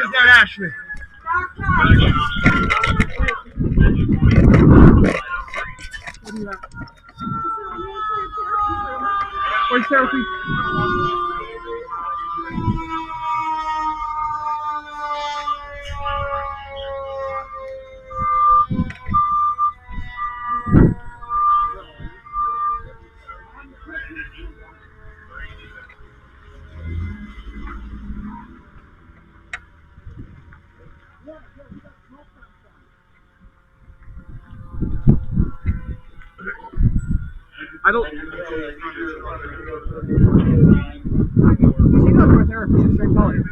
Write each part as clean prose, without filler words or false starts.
is that, Ashley? What do you have? Where's therapy? I don't. She knows where therapy is. Same color.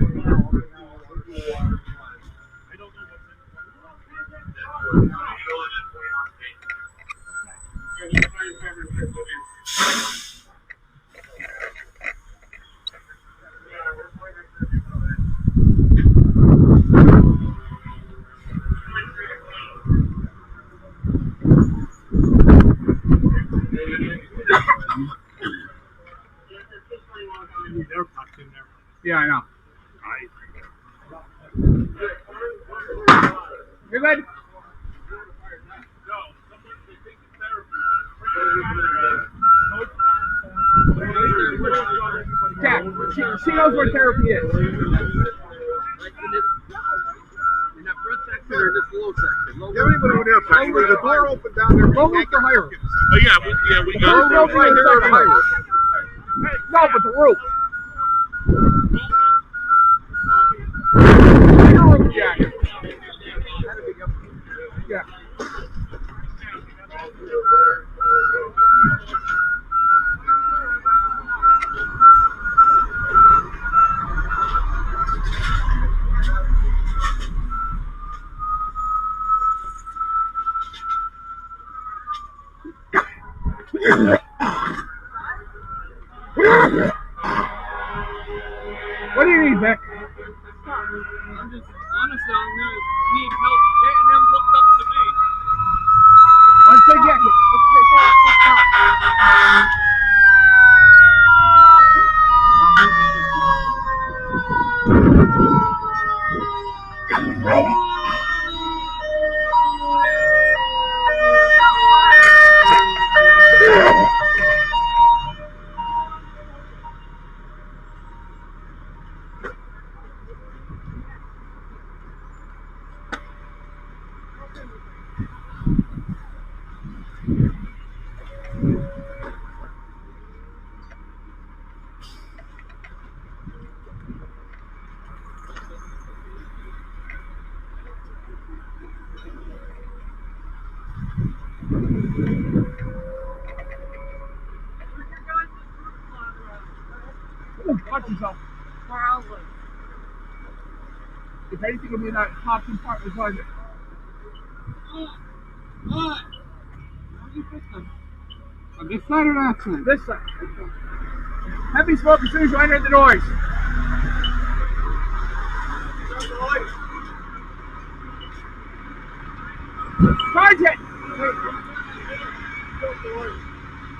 Yeah, I know. You're good? Jack, she knows where therapy is. In that front section or this low section? Everybody over there, practically. The door opened down there. Go look for hire. Oh, yeah, we got Go right here to hire. No, but the roof. Your roof, Jack. Yeah. What do you need, Vic? I'm just, honestly, I'm going to need help getting them hooked up to me. Once they get it, watch yourself. If anything will be in that top two part, it's like it. On this side or that side? This side. Heavy smoke as soon as you enter the doors. Charge it!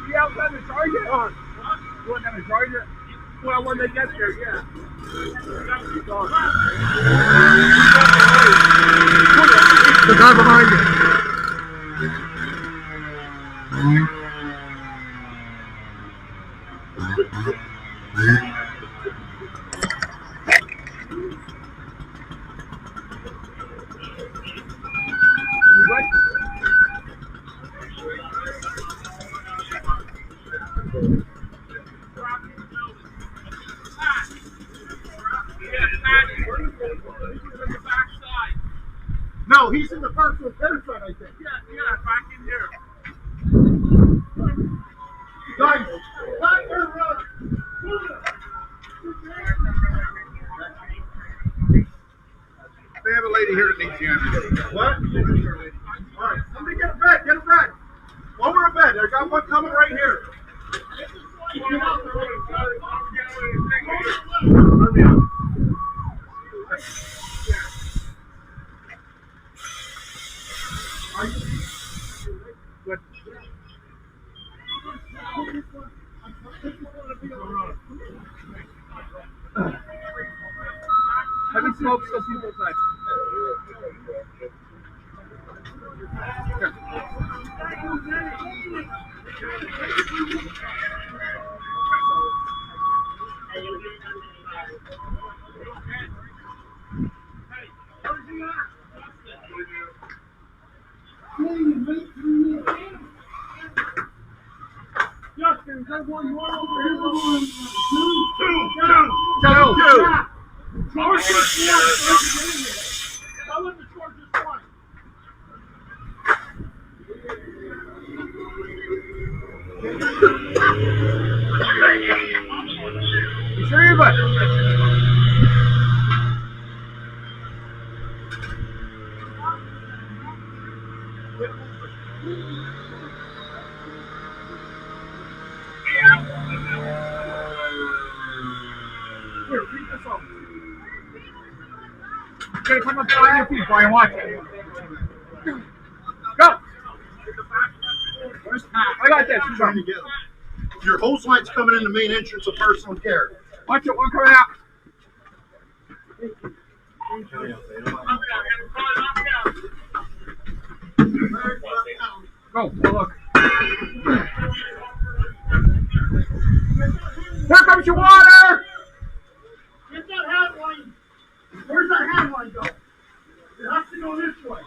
You outside the charge it? You want them to charge it? Well, when they get there, yeah. The guy behind you. No, he's in the first one, third side, I think. Yeah, back in here. Guys, back there, run. They have a lady here that needs the ambulance. What? All right, somebody get a bed, get a bed. Lower a bed, I got one coming right here. Good. Heavy smokes those people inside. Justin, is there one more over here? Two. I'll let the short just one. You sure you're good? Here, read this up. Okay, come up on your feet while you watch it. Go! I got this. You Trying go. to get them. Your hose line's coming in the main entrance of personal care. Watch it, one coming out. Go, look. Here comes your water! Get that hand line. Where's that hand line go? It has to go this way.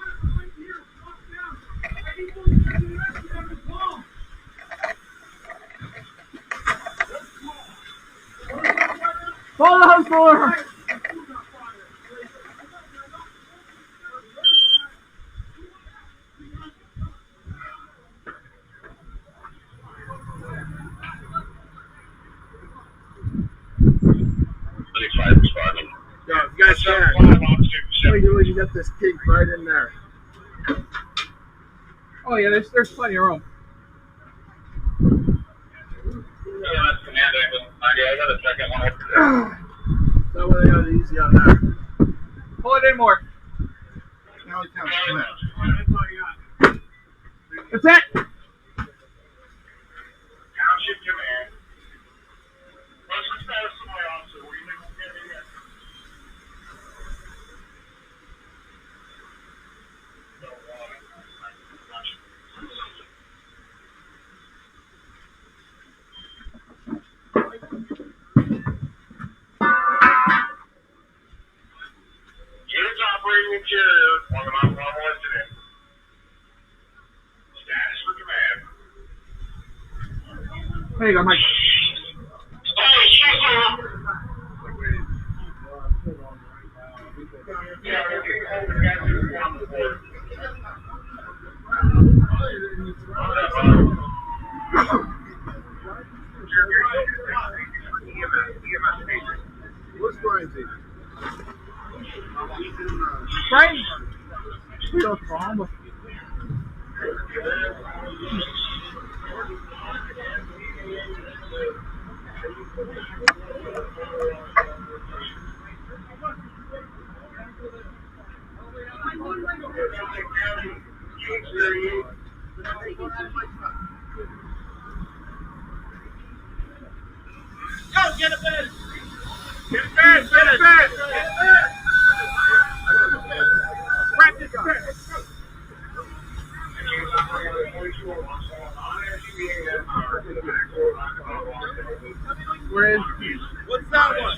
Follow the hose floor! Yeah, you guys can. You got this kink right in there. Oh yeah, there's plenty of room. That way they got it easy on there. Pull it in more. Now it counts. Come in. That's it! Units operating interior on the Mount Carmel incident. Status for command. There you go, Mike. What's Brian's age? Right? No problem. Go, get a bed! Get a bed! Get a bed! Practice bed! Where is? What's that one?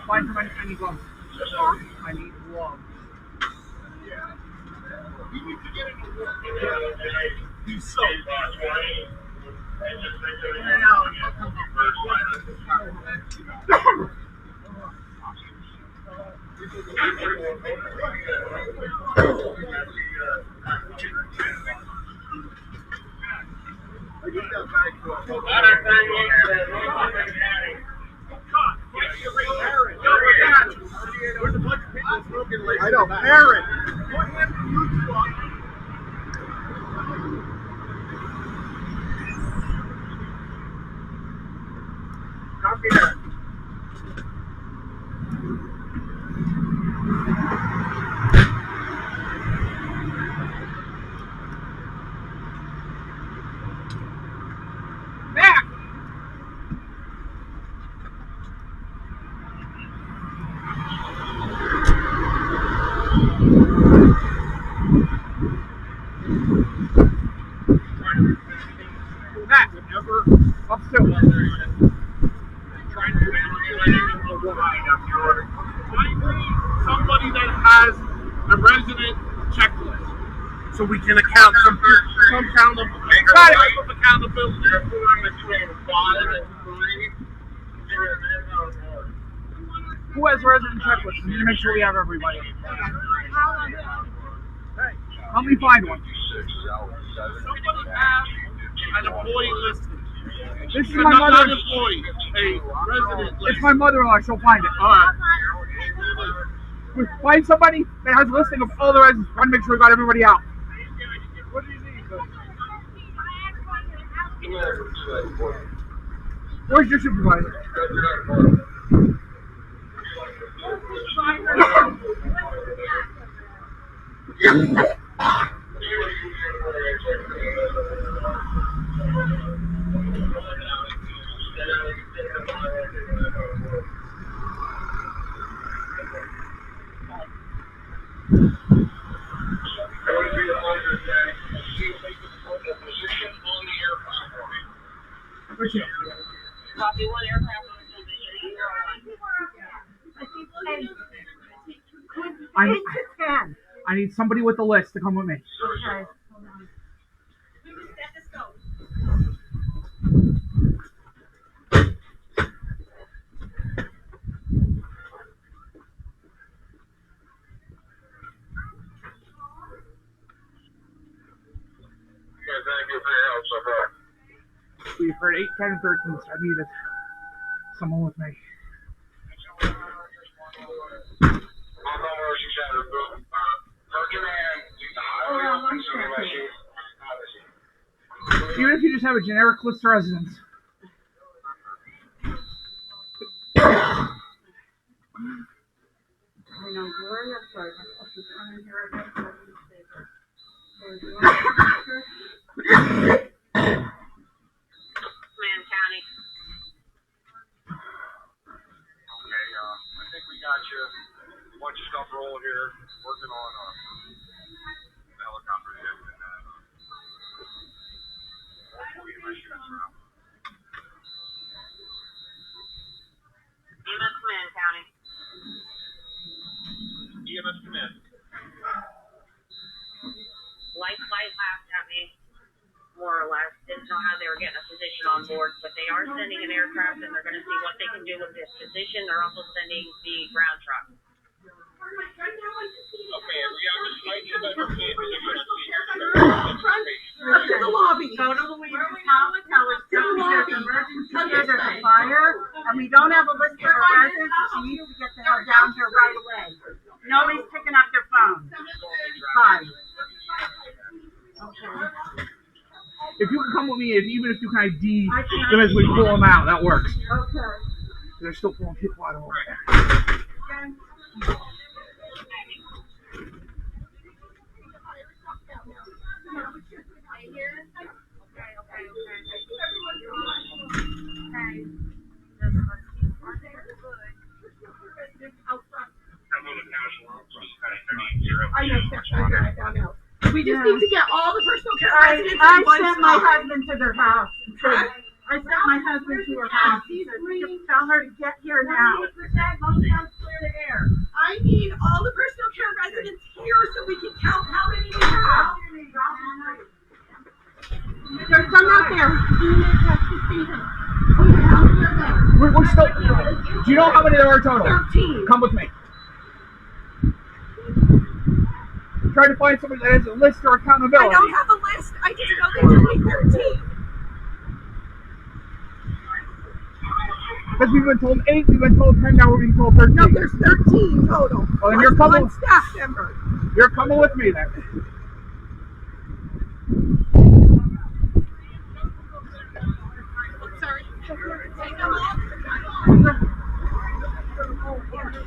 Find some I need gloves. I need gloves. You need to get in the do so. I know, Aaron. Copy that. Back! resident checklist. So we can account some kind of accountability. Who has resident checklist? We need to make sure we have everybody. Help me find one. Somebody have an employee listed. This is my mother. Not employee, a resident list. It's my mother-in-law. She'll find it. All right. Find somebody that has a listing of all the residents. Trying to make sure we got everybody out. What do you need? Where's your supervisor? Copy 1 aircraft on I need somebody with a list to come with me. Okay. Thank you for your help so far. We've heard 8, 10, and 13, so I needed someone with me. Even if you just have a generic list of residents. County. Okay, I think we got you a bunch of stuff rolling here, working on the helicopter hit and hopefully my shoots around. EMS Command County. EMS command. Light flight laughed at me, more or less. Didn't know how they were getting a physician on board, but they are sending an aircraft and they're going to see what they can do with this physician. They're also sending the ground truck. Okay, and we have this idea that we're paying for Up to the lobby. Go to the Louisiana House, tell us To the lobby. there's a fire, and we don't have a list of our residents, so she needs to get the hell down here right away. Nobody's picking up their phone. Fine. Okay. If you can come with me, even if you can ID them as we pull them out, that works. Okay. They're still pulling people out of over there. We just need to get all the personal care residents I in one sent my spot. husband to their house. I sent my husband to her house. He said, tell her to get here now. I need all the personal care residents here so we can count how many we have. There's some out there. We're still. Do you know how many there are total? 13. Come with me. Try to find somebody that has a list or I accountability. don't have a list. I just know there's only 13. Because we've been told 8, we've been told 10, now we're being told 13. No, there's 13 total. Well, then you're Plus coming. one staff member. You're coming with me then. Sorry. Take them off.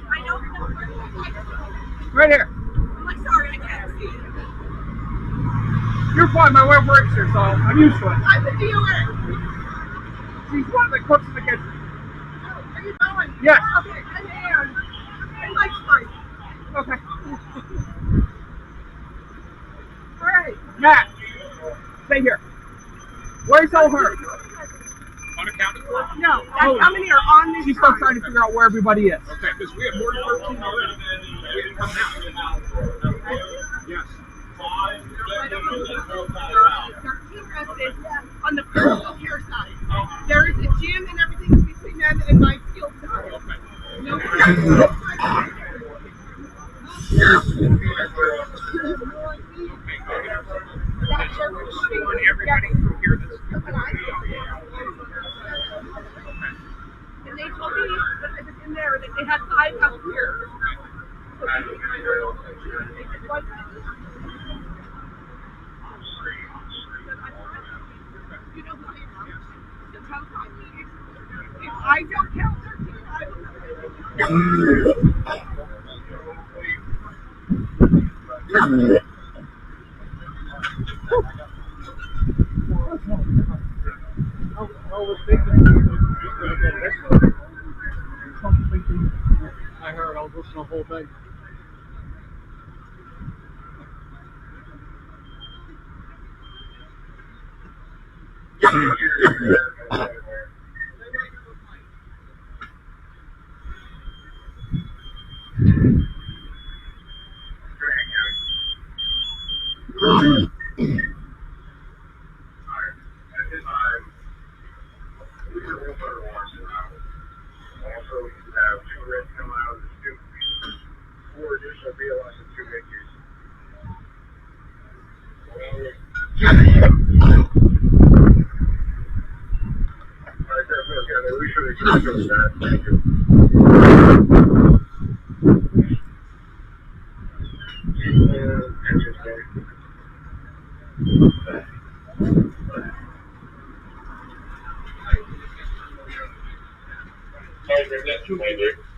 I don't know where. Right here. I'm like, sorry, I can't see. You're fine. My wife works here, so I'm used to it. I'm the DOA. She's one of the cooks in the kitchen. Are you going? Yes. Okay, and Ann. And Mike's fine. Okay. All right. Matt, stay here. Where's all her? Unaccounted for? No, that's how many are on this She's still side. trying to figure out where everybody is. Okay, because we have more than 13 already. We didn't come out. Yes. 13 residents on the personal care side. There is a gym and everything between them and my field side. No. On everybody from here that's and they told me that I was in there that they had 5 out here. You know who I am. So tell me if I don't count 13, I will I heard. I was listening to the whole thing.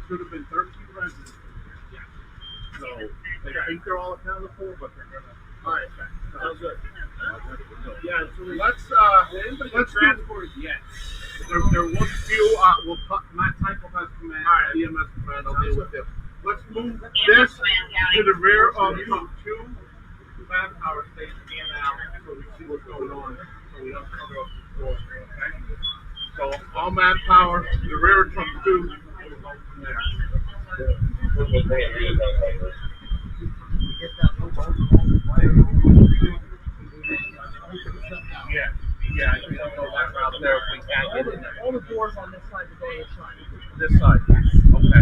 Should have been 13 residents. So they think they're all accounted for, but they're gonna. All right, sounds good. Yeah, so let's transport yet. There was a few. We'll cut. Matt Typo has command. EMS command. I'll deal with them. Let's move this to the rear of some 2 manpower stations in and out, so we see what's going on. So we don't cover up the floor. Okay. So all manpower to the rear of some 2. Yeah, we don't go that route there if we can't get in there. All the doors on this side to go to this side. This side. Okay.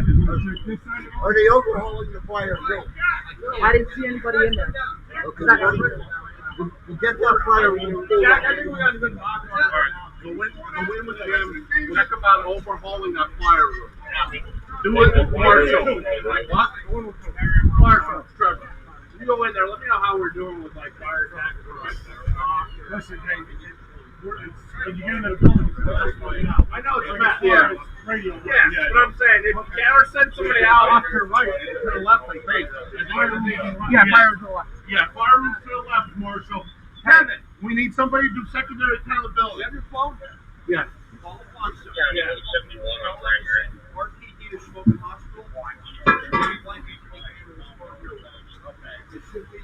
Are they overhauling the fire too? I didn't see anybody in there. Okay. We'll get that fire when you pull I up. think we got a good knock. All right. Go in with them. Check about overhauling that fire room. Do it with Marshall. What? Marshall, Trevor. You go in there. Let me know how we're doing with like fire attack. Listen, hey, when you get into the building, I know it's a mess. Yeah. radio. Yeah, but I'm saying if you ever send somebody out off to the right, to the left, like hey, Yeah, fire to the left. Yeah, fire room to the left, Marshall. Kevin, we need somebody to do secondary accountability. You have your phone? Yeah. Call the phone. Yeah. 71 on Raymond. RTD to Smoking Hospital. It should be,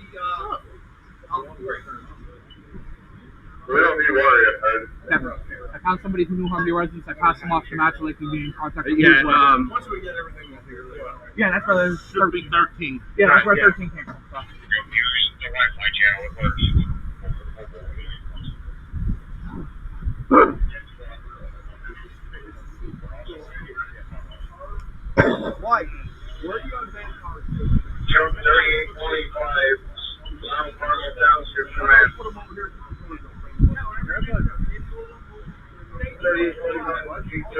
We don't need water yet, Never. I found somebody who knew how many residents. I passed them off to Matt so they can be in contact with yeah, you as well. once we get everything up here, Yeah, that's where there's should be 13. Yeah, that's where Yeah. 13 came from. So. Use the Wi-Fi channel with us. Why? Where are you on Vancouver? Jump 3825, Mount Carmel Township, command. Put them over here. 3825, G2.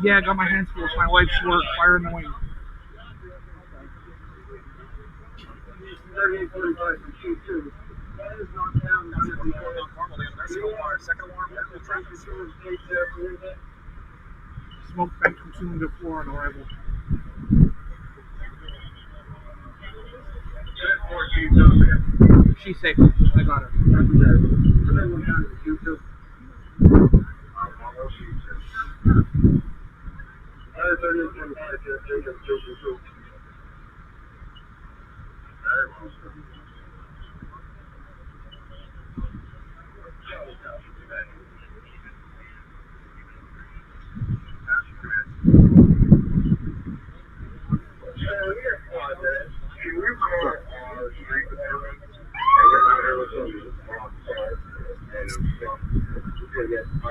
Yeah, I got my hands full with my wife's work. Fire in the wing. 3845 from Q2. That is not down. Mount Carmel, they have nursing home fire. Second alarm, Smoke bank consuming the floor on arrival. She's safe. I got her.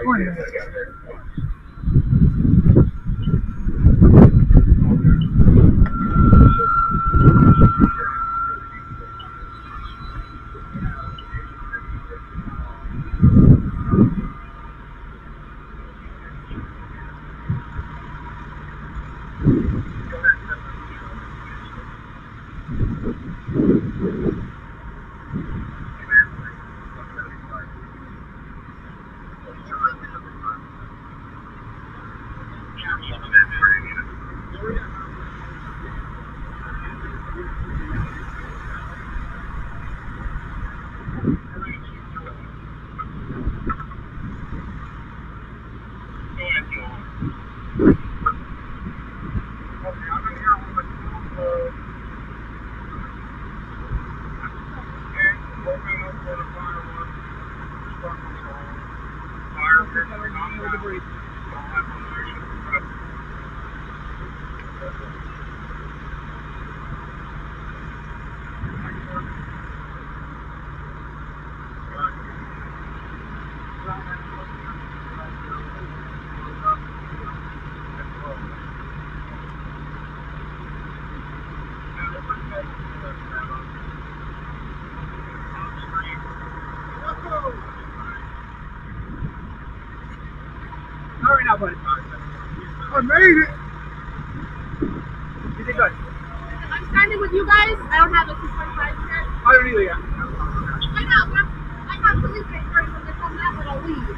Morning. Hurry now, buddy. I made it. You did good. I'm standing with you guys. I don't have a 2.5 here. I don't either yet. I know, but I have to leave it first. When they come back, then I'll leave.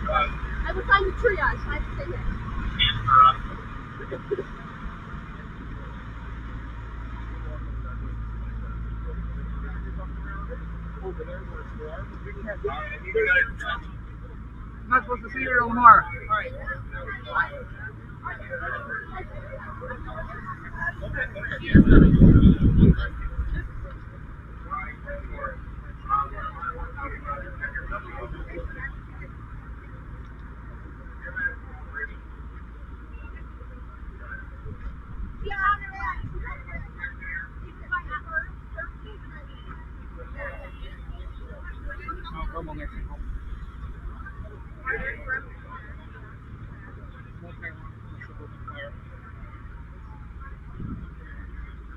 I was on the triage. So I have to stay here. I'm not supposed to see you till tomorrow. Alright. Mount Carmel Nursing Home.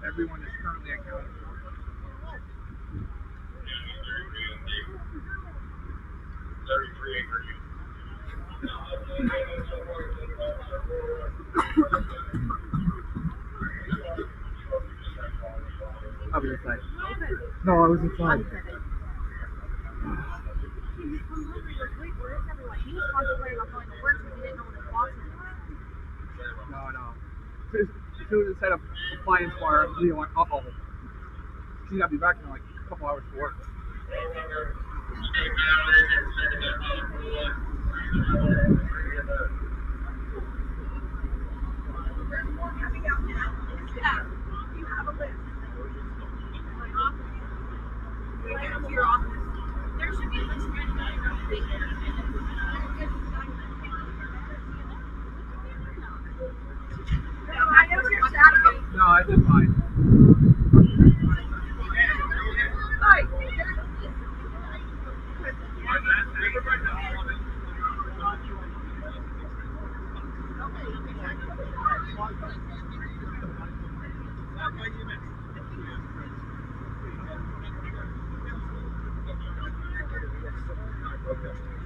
Everyone is currently accounted for. I was inside. No, I was inside. He was contemplating on going to work because he didn't know what his boss was. No. As soon as it set up appliance for her, Leah went, uh-oh. She's got to be back in like a couple hours for work. Yeah. You have a list. My office. Right up to your office. There should be a list right now. No, I did fine.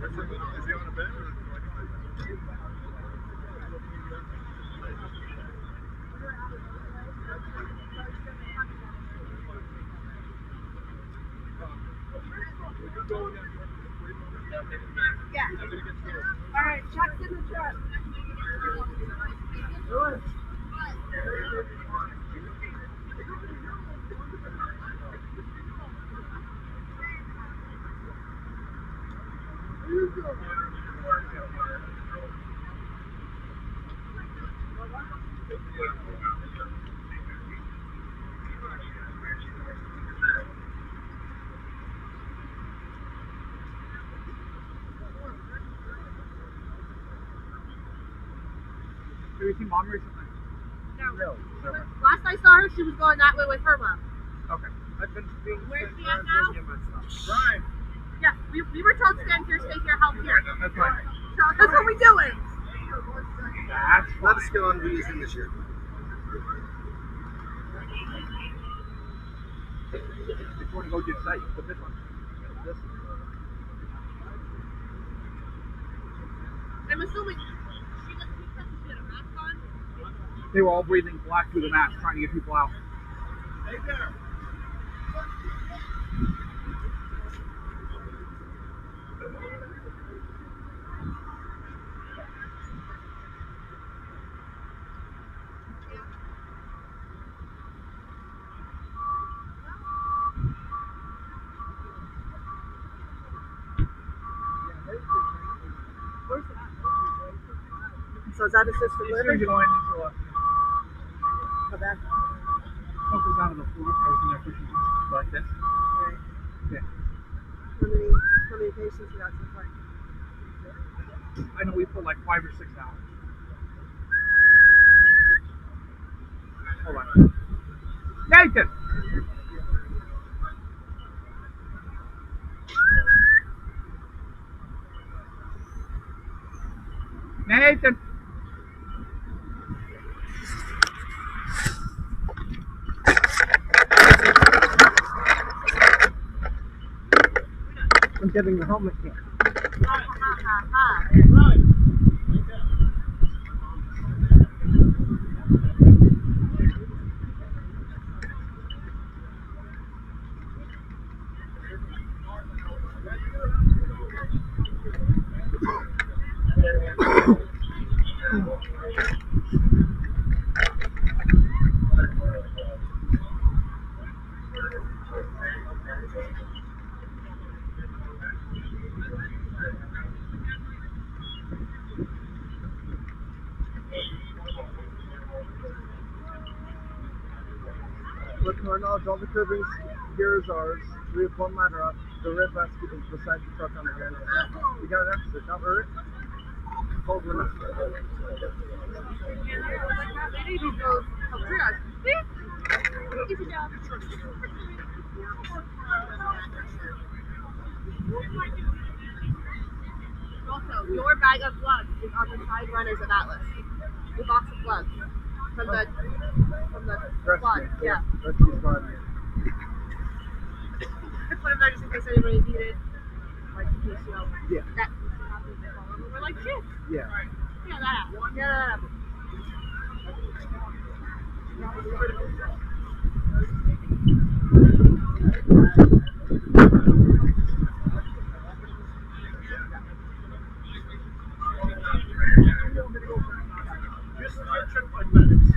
Is he on a bed or? Yeah. All right, Chuck's in the truck. Have you seen Mom recently? No. Last I saw her, she was going that way with her mom. Okay. Where's she at now? Brian. Yeah, We were told stand here, stay here, help here. That's right. So that's what we doing. That's Let us go on to using this year. If you want to go get that, you put this one. This one. I'm assuming she had a mask on. They were all breathing black through the mask, trying to get people out. Hey there. So is that assisted living? You're going into a How bad? focus out of the floor, person there pushing like this. Right. Yeah. How many patients you got so far? I know we put like 5 or 6 out. Hold on. Nathan! Nathan! I'm getting the helmet here. With our knowledge, all the curvings here is ours. We have one ladder up. The red vest is beside the truck on the ground. We got an extra. Cover it. Hold one up. Easy job. Also, your bag of gloves is on the side runners of Atlas. The box of gloves from the squad. Yeah. Rescue squad. Just put them there just in case anybody needed. Like in case you know Yeah. that happens. They fall over. We're like shit. Yeah. Yeah, that happened. Yeah, that happened. Just check my minutes.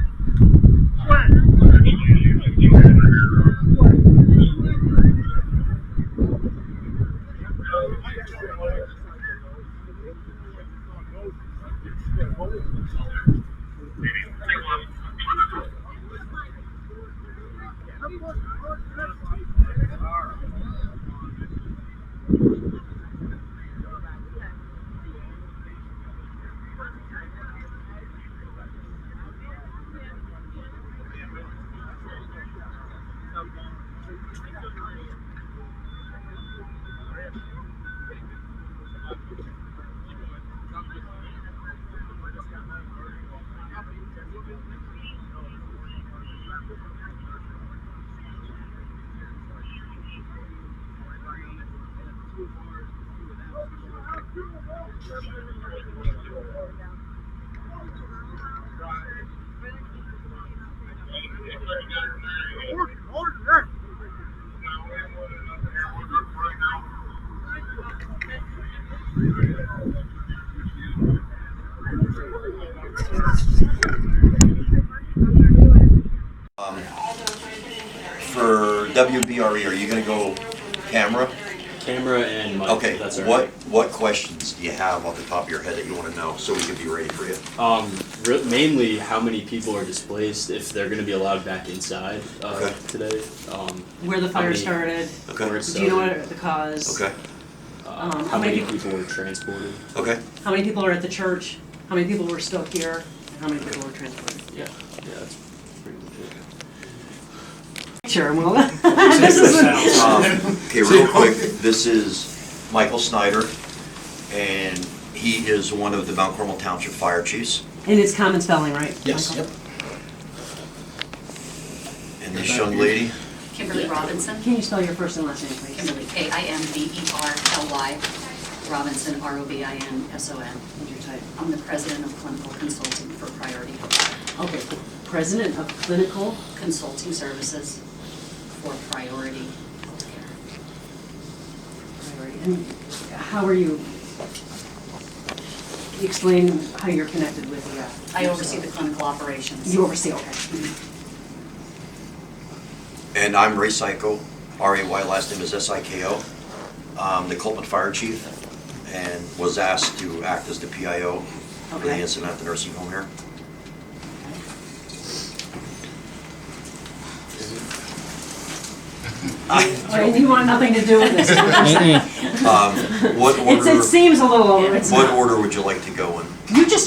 For WBRE, are you going to go camera? Camera and mic. Okay, That's all right. what questions do you have off the top of your head that you want to know so we can be ready for you? Mainly how many people are displaced, if they're going to be allowed back inside Okay. today. Where the How fire many- started. Okay. Where it Do you know started, what the cause? Okay. how many people were transported. Okay. How many people are at the church? How many people were still here? And how many people were transported? Yeah, that's pretty much it. Sure, well, this is Okay, real quick, this is Michael Snyder, and he is one of the Mount Carmel Township fire chiefs. And it's common spelling, right? Yes. Michael? Yep. And this young lady, Kimberly Robinson. Can you spell your first and last name, please? Kimberly, Kimberly, Robinson, Robinson. And your title. I'm the president of clinical consulting for Priority Healthcare. Okay, President of Clinical. Consulting services for Priority Healthcare. Priority. And how are you, explain how you're connected with the. I oversee the clinical operations. You oversee, okay. and I'm Ray Siko, R-A-Y, last name is S-I-K-O. I'm the Coleman Fire Chief, and was asked to act as the PIO for the Okay. incident at the nursing home here. And you want nothing to do with this. What order? It seems a little over. It's What not. order would you like to go in?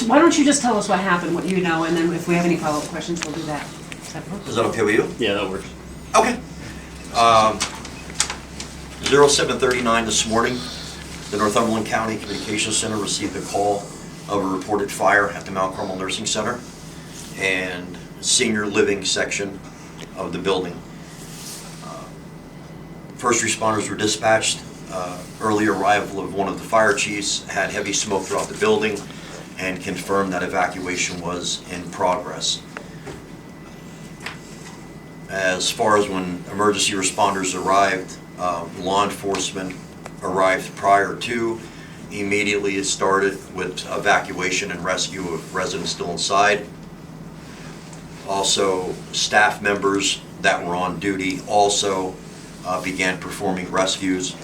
Why don't you just tell us what happened, what you know, and then if we have any follow-up questions, we'll do that. Does that work? Is that okay with you? Yeah, that works. Okay. 0739 this morning, the Northumberland County Communications Center received a call of a reported fire at the Mount Carmel Nursing Center and senior living section of the building. First responders were dispatched. Early arrival of one of the fire chiefs had heavy smoke throughout the building and confirmed that evacuation was in progress. As far as when emergency responders arrived, law enforcement arrived prior to, immediately started with evacuation and rescue of residents still inside. Also, staff members that were on duty also began performing rescues,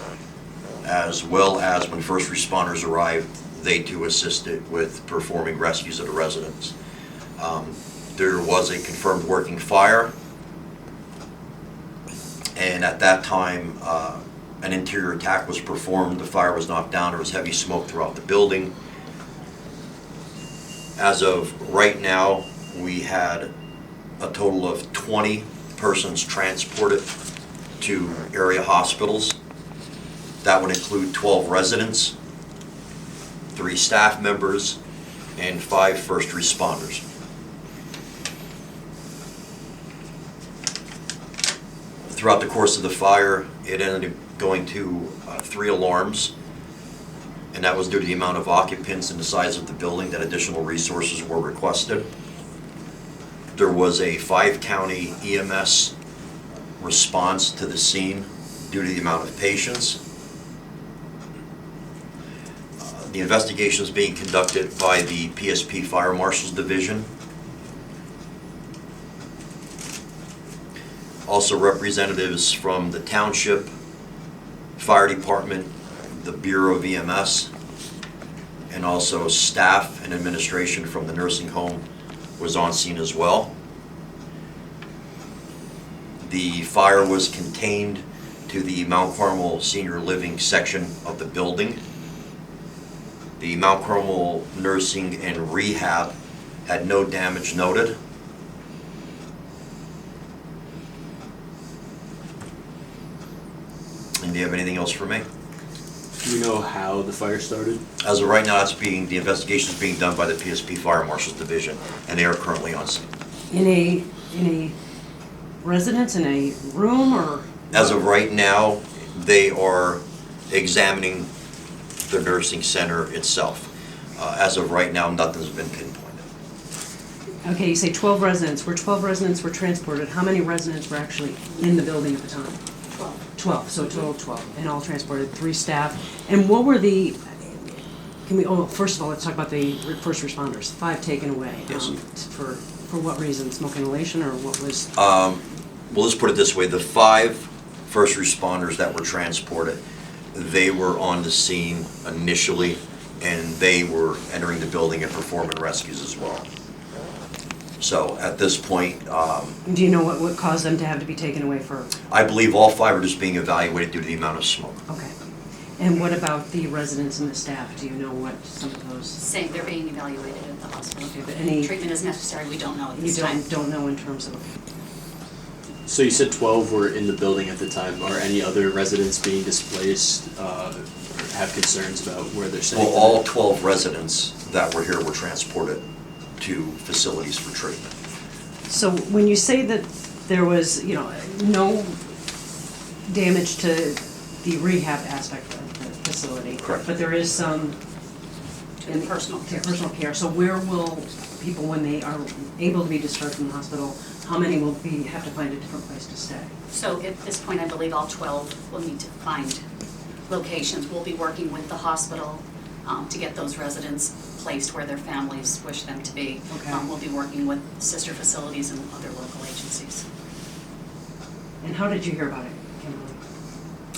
as well as when first responders arrived, they too assisted with performing rescues of the residents. There was a confirmed working fire, and at that time, an interior attack was performed. The fire was knocked down. There was heavy smoke throughout the building. As of right now, we had a total of 20 persons transported to area hospitals. That would include 12 residents, 3 staff members, and 5 first responders. Throughout the course of the fire, it ended up going to 3 alarms, and that was due to the amount of occupants and the size of the building that additional resources were requested. There was a 5-county EMS response to the scene due to the amount of patients. The investigation is being conducted by the PSP Fire Marshal's Division. Also representatives from the Township, Fire Department, the Bureau of EMS, and also staff and administration from the nursing home was on scene as well. The fire was contained to the Mount Carmel Senior Living section of the building. The Mount Carmel Nursing and Rehab had no damage noted. And do you have anything else for me? Do you know how the fire started? As of right now, the investigation is being done by the PSP Fire Marshal's Division, and they are currently on scene. In a residence, in a room, or? As of right now, they are examining the nursing center itself. As of right now, nothing's been pinpointed. Okay, you say 12 residents. Where 12 residents were transported, how many residents were actually in the building at the time? 12, so a total of 12, and all transported, 3 staff. And what were first of all, let's talk about the first responders. 5 taken away. Yes. For what reason? Smoke inhalation, or what was? Well, let's put it this way. The 5 first responders that were transported, they were on the scene initially, and they were entering the building and performing rescues as well. So at this point, Do you know what caused them to have to be taken away for? I believe all 5 are just being evaluated due to the amount of smoke. Okay. And what about the residents and the staff? Do you know what some of those? Same, they're being evaluated at the hospital. Okay, but any Treatment is necessary, we don't know at you this time. don't know in terms of? So you said 12 were in the building at the time. Are any other residents being displaced? have concerns about where they're staying? Well, all 12 residents that were here were transported to facilities for treatment. So when you say that there was, no damage to the rehab aspect of the facility. Correct. But there is some in Personal care. Personal care. So where will people, when they are able to be discharged from the hospital, how many will have to find a different place to stay? So at this point, I believe all 12 will need to find locations. We'll be working with the hospital to get those residents placed where their families wish them to be. Okay. We'll be working with sister facilities and other local agencies. And how did you hear about it, Kimberly?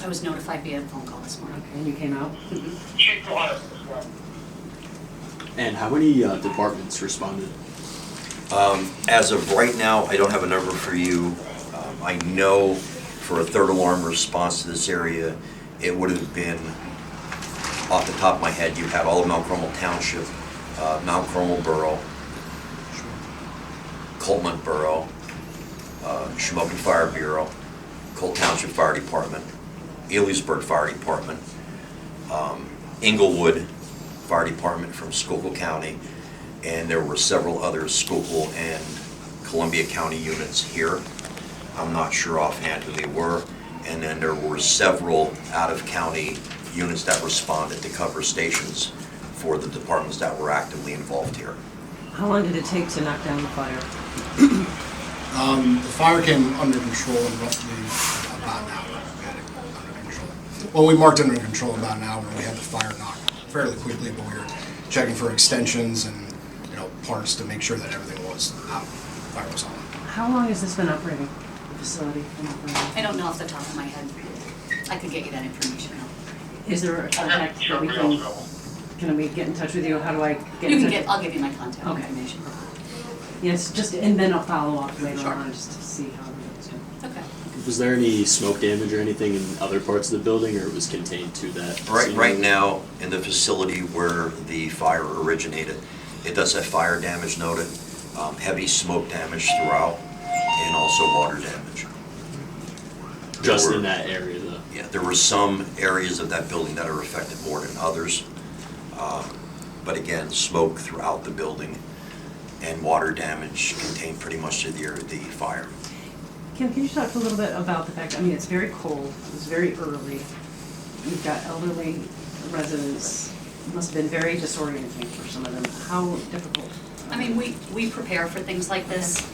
I was notified via phone call this morning. Okay, and you came out? And how many departments responded? As of right now, I don't have a number for you. I know for a third alarm response to this area, it would have been, off the top of my head, you had all of Mount Carmel Township, Mount Carmel Borough, Coltmont Borough, Shamokin Fire Bureau, Colt Township Fire Department, Ely'sburg Fire Department, Inglewood Fire Department from Schuylkill County, and there were several other Schuylkill and Columbia County units here. I'm not sure offhand who they were. And then there were several out-of-county units that responded to cover stations for the departments that were actively involved here. How long did it take to knock down the fire? The fire came under control in roughly about an hour. We had it under control. Well, we marked it under control about an hour, and we had the fire knocked fairly quickly, but we were checking for extensions and parts to make sure that everything was out. Fire was on. How long has this been operating, the facility? I don't know off the top of my head. I could get you that information out. Is there a contact that we can we get in touch with you? How do I get in touch? I'll give you my contact Okay. information. Yes, and then I'll follow up later Sure. on just to see how it's doing. Okay. Was there any smoke damage or anything in other parts of the building, or it was contained to that? Right now, in the facility where the fire originated, it does have fire damage noted, heavy smoke damage throughout, and also water damage. Just in that area, though? Yeah, there were some areas of that building that are affected more than others. But again, smoke throughout the building and water damage contained pretty much to the fire. Kim, can you talk a little bit about the fact, it's very cold, it's very early. You've got elderly residents. It must have been very disorienting for some of them. How difficult? We prepare for things like this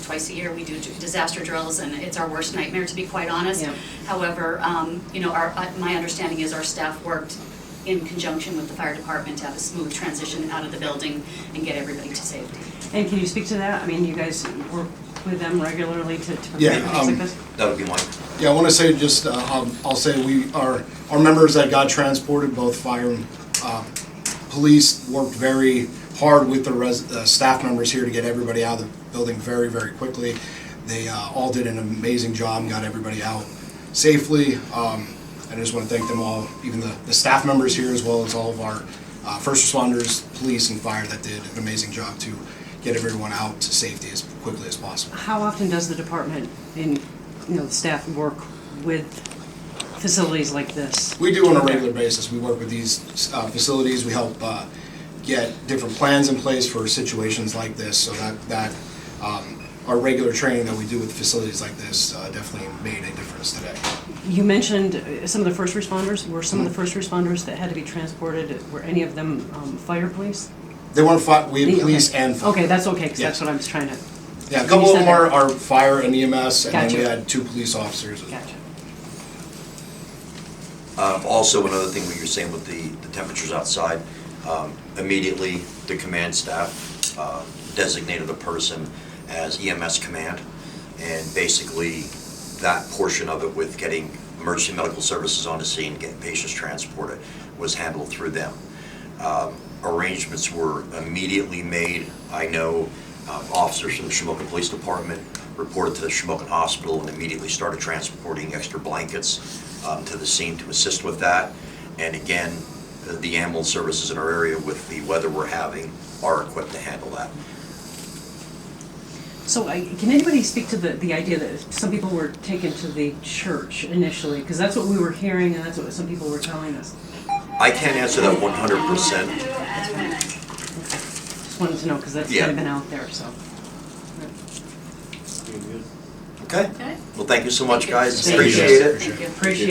twice a year. We do disaster drills, and it's our worst nightmare, to be quite honest. Yeah. However, my understanding is our staff worked in conjunction with the fire department to have a smooth transition out of the building and get everybody to safety. And can you speak to that? You guys work with them regularly to prepare for things like this? That would be mine. Yeah, I want to say just, I'll say our members that got transported, both fire and police, worked very hard with the staff members here to get everybody out of the building very, very quickly. They all did an amazing job and got everybody out safely. I just want to thank them all, even the staff members here, as well as all of our first responders, police, and fire that did an amazing job to get everyone out to safety as quickly as possible. How often does the department and the staff work with facilities like this? We do on a regular basis. We work with these facilities. We help get different plans in place for situations like this, so that our regular training that we do with facilities like this definitely made a difference today. You mentioned some of the first responders. Were some of the first responders that had to be transported, were any of them fire police? They weren't we had police and fire. Okay, that's okay, because Yeah. that's what I was trying to... Yeah, a couple of them are fire and EMS, and then Gotcha. we had 2 police officers. Gotcha. Also, another thing what you're saying with the temperatures outside, immediately the command staff designated a person as EMS command, and basically that portion of it with getting emergency medical services on the scene, getting patients transported, was handled through them. Arrangements were immediately made. I know officers from the Shamokin Police Department reported to the Shamokin Hospital and immediately started transporting extra blankets to the scene to assist with that. And again, the ambulance services in our area, with the weather we're having, are equipped to handle that. So can anybody speak to the idea that some people were taken to the church initially? Because that's what we were hearing, and that's what some people were telling us. I can't answer that 100%. Just wanted to know, because that's Yeah. kind of been out there, so. Okay? Okay. Well, thank you so much, Thank you. guys. Thank you. Appreciate it. Thank you. Appreciate